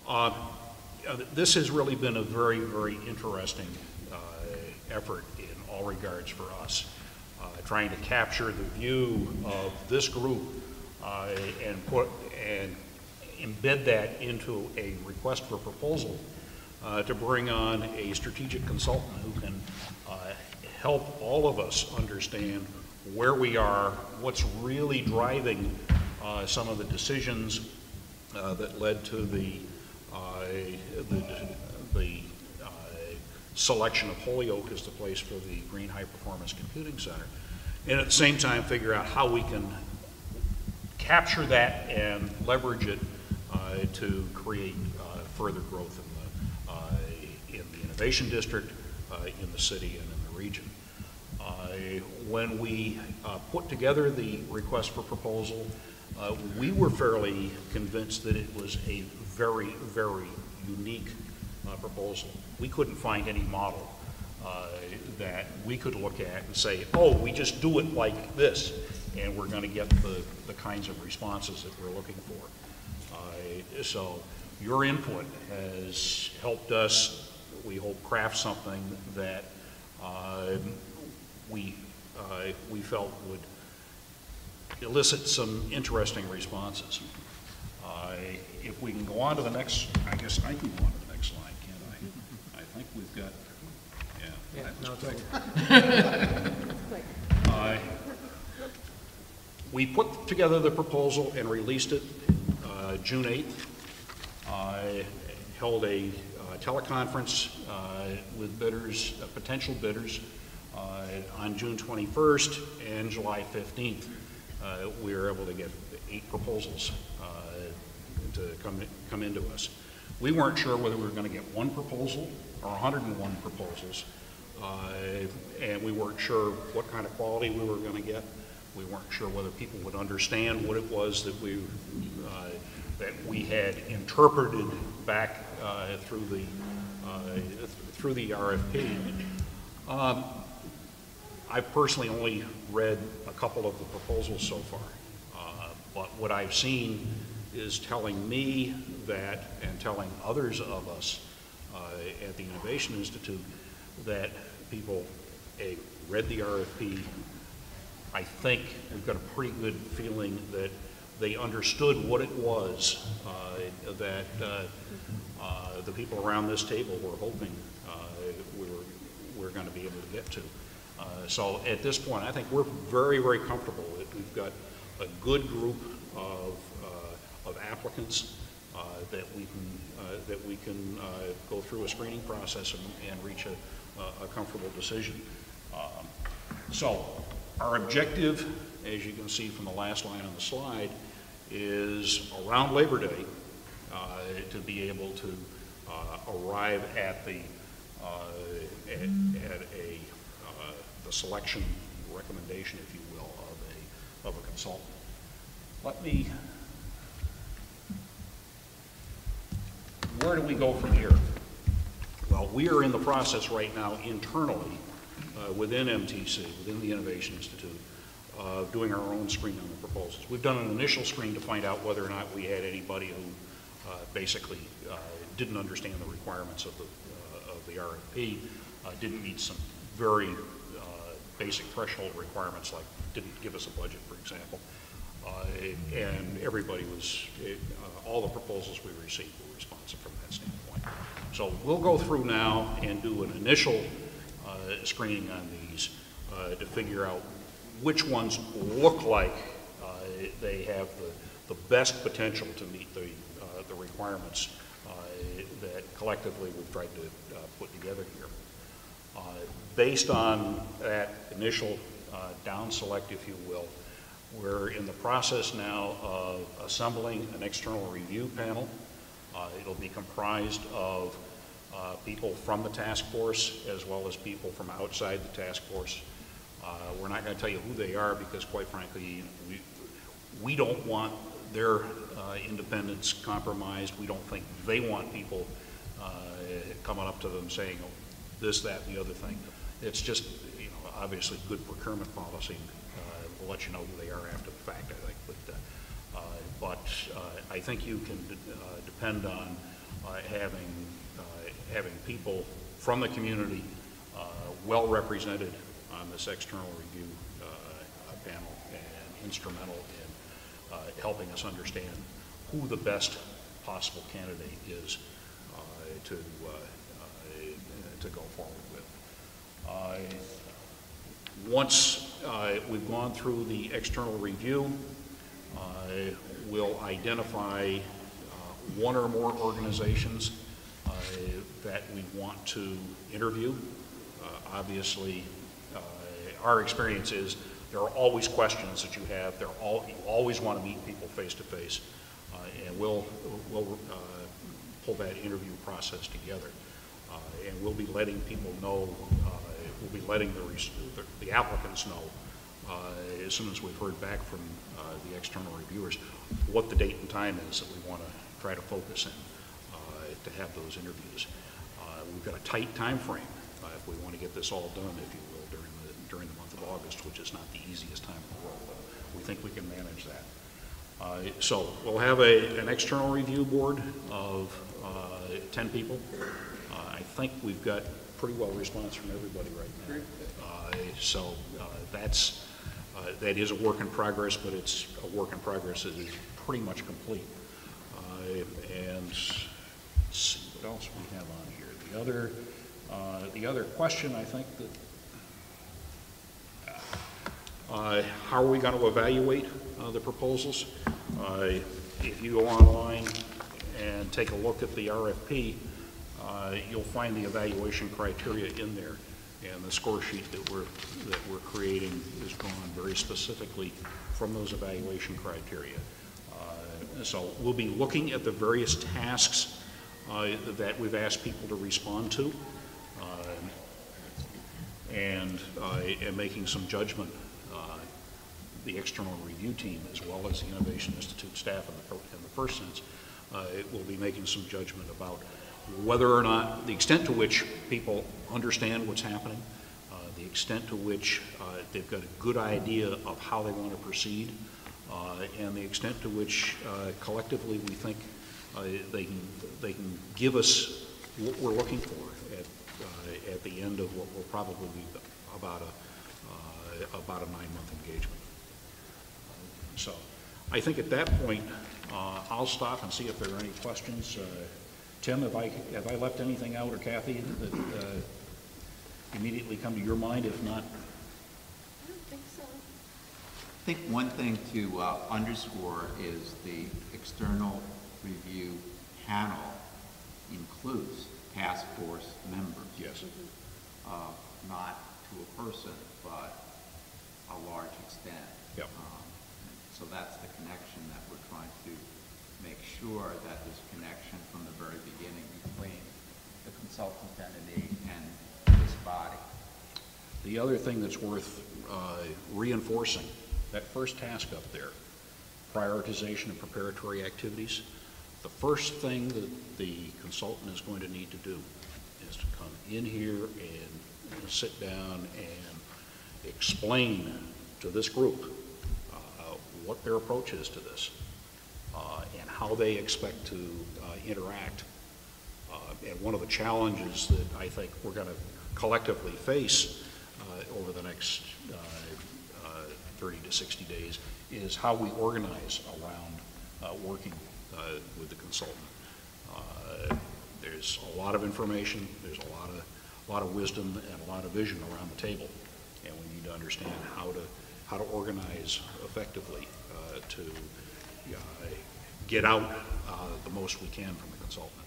Uh, this has really been a very, very interesting effort in all regards for us, trying to capture the view of this group and embed that into a request for proposal to bring on a strategic consultant who can help all of us understand where we are, what's really driving some of the decisions that led to the selection of Holyoke as the place for the Green High Performance Computing Center, and at the same time figure out how we can capture that and leverage it to create further growth in the Innovation District, in the city, and in the region. When we put together the request for proposal, we were fairly convinced that it was a very, very unique proposal. We couldn't find any model that we could look at and say, oh, we just do it like this, and we're going to get the kinds of responses that we're looking for. So your input has helped us, we hope, craft something that we felt would elicit some interesting responses. If we can go on to the next, I guess I can go on to the next slide, can't I? I think we've got, yeah, that was quick. We put together the proposal and released it June 8th. Held a teleconference with bidders, potential bidders, on June 21st and July 15th. We were able to get 8 proposals to come into us. We weren't sure whether we were going to get 1 proposal or 101 proposals, and we weren't sure what kind of quality we were going to get. We weren't sure whether people would understand what it was that we had interpreted back through the RFP. I've personally only read a couple of the proposals so far, but what I've seen is telling me that, and telling others of us at the Innovation Institute, that people read the RFP. I think we've got a pretty good feeling that they understood what it was that the people around this table were hoping we were going to be able to get to. So at this point, I think we're very, very comfortable that we've got a good group of applicants that we can go through a screening process and reach a comfortable decision. So our objective, as you can see from the last line on the slide, is around Labor Day to be able to arrive at the selection recommendation, if you will, of a consultant. Where do we go from here? Well, we are in the process right now internally within MTC, within the Innovation Institute, doing our own screen on the proposals. We've done an initial screen to find out whether or not we had anybody who basically didn't understand the requirements of the RFP, didn't meet some very basic threshold requirements, like didn't give us a budget, for example. And everybody was, all the proposals we received were responsive from that standpoint. So we'll go through now and do an initial screening on these to figure out which ones look like they have the best potential to meet the requirements that collectively we've tried to put together here. Based on that initial down select, if you will, we're in the process now of assembling an external review panel. It'll be comprised of people from the task force as well as people from outside the task force. We're not going to tell you who they are because, quite frankly, we don't want their independence compromised. We don't think they want people coming up to them saying, oh, this, that, and the other thing. It's just, obviously good procurement policy. We'll let you know who they are after the fact, I think. But I think you can depend on having people from the community well represented on this external review panel and instrumental in helping us understand who the best possible candidate is to go forward with. Once we've gone through the external review, we'll identify one or more organizations that we want to interview. Obviously, our experience is there are always questions that you have. You always want to meet people face to face, and we'll pull that interview process together, and we'll be letting people know. We'll be letting the applicants know as soon as we've heard back from the external reviewers what the date and time is that we want to try to focus in to have those interviews. We've got a tight time frame if we want to get this all done, if you will, during the month of August, which is not the easiest time in the world, but we think we can manage that. So we'll have an external review board of 10 people. I think we've got pretty well response from everybody right now. So that is a work in progress, but it's a work in progress that is pretty much complete. And let's see what else we have on here. The other question, I think, that how are we going to evaluate the proposals? If you go online and take a look at the RFP, you'll find the evaluation criteria in there, and the score sheet that we're creating is drawn very specifically from those evaluation criteria. So we'll be looking at the various tasks that we've asked people to respond to, and making some judgment. The external review team, as well as the Innovation Institute staff in the first sense, will be making some judgment about whether or not the extent to which people understand what's happening, the extent to which they've got a good idea of how they want to proceed, and the extent to which collectively we think they can give us what we're looking for at the end of what will probably be about a 9-month engagement. So I think at that point I'll stop and see if there are any questions. Tim, have I left anything out, or Kathy, that immediately come to your mind? If not, I don't think so. I think one thing to underscore is the external review panel includes task force members. yes. Not to a person, but a large extent. Yep. So that's the connection that we're trying to make sure that there's connection from the very beginning between the consultant entity and this body. The other thing that's worth reinforcing, that first task up there, prioritization of preparatory activities, the first thing that the consultant is going to need to do is to come in here and sit down and explain to this group what their approach is to this and how they expect to interact. And one of the challenges that I think we're going to collectively face over the next 30 to 60 days is how we organize around working with the consultant. There's a lot of information, there's a lot of wisdom and a lot of vision around the table, and we need to understand how to organize effectively to get out the most we can from the consultant.